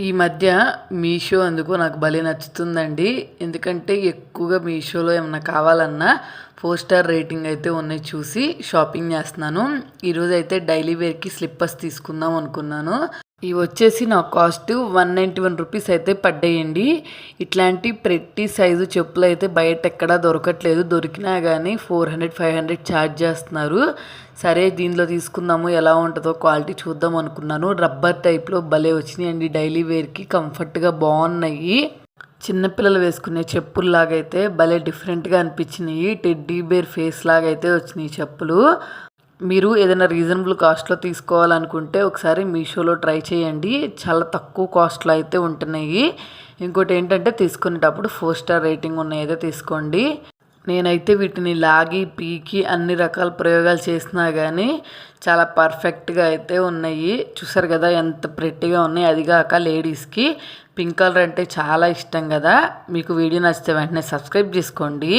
ఈ మధ్య మీషో ఎందుకో నాకు భలే నచ్చుతుందండి. ఎందుకంటే ఎక్కువగా మీషోలో ఏమన్నా కావాలన్నా 4 స్టార్ రేటింగ్ అయితే ఉన్నాయి చూసి షాపింగ్ చేస్తున్నాను. ఈరోజైతే డైలీ వేర్‌కి స్లిప్పర్స్ తీసుకుందాం అనుకున్నాను. ఇవి వచ్చేసి నా కాస్ట్ 191 రూపీస్ అయితే పడ్డాయండి. ఇట్లాంటి ప్రతి సైజు చెప్పులు అయితే బయట ఎక్కడా దొరకట్లేదు. దొరికినా కానీ 400, 500 ఛార్జ్ చేస్తున్నారు. సరే దీనిలో తీసుకుందాము, ఎలా ఉంటుందో క్వాలిటీ చూద్దాం అనుకున్నాను. రబ్బర్ టైప్లో భలే వచ్చినాయండి. డైలీ వేర్కి కంఫర్ట్గా బాగున్నాయి. చిన్నపిల్లలు వేసుకునే చెప్పుల్లాగైతే భలే డిఫరెంట్గా అనిపించినాయి. టెడ్డీ బేర్ ఫేస్ లాగైతే వచ్చినాయి చెప్పులు. మీరు ఏదైనా రీజనబుల్ కాస్ట్లో తీసుకోవాలనుకుంటే ఒకసారి మీషోలో ట్రై చేయండి. చాలా తక్కువ కాస్ట్లో అయితే ఉంటున్నాయి. ఇంకోటి ఏంటంటే తీసుకునేటప్పుడు 4 స్టార్ రేటింగ్ ఉన్నాయైతే తీసుకోండి. నేనైతే వీటిని లాగి పీకి అన్ని రకాల ప్రయోగాలు చేసినా కానీ చాలా పర్ఫెక్ట్గా అయితే ఉన్నాయి. చూసారు కదా ఎంత ప్రెట్టిగా ఉన్నాయి. అదిగాక లేడీస్కి పింక్ కలర్ అంటే చాలా ఇష్టం కదా. మీకు వీడియో నచ్చితే వెంటనే సబ్స్క్రైబ్ చేసుకోండి.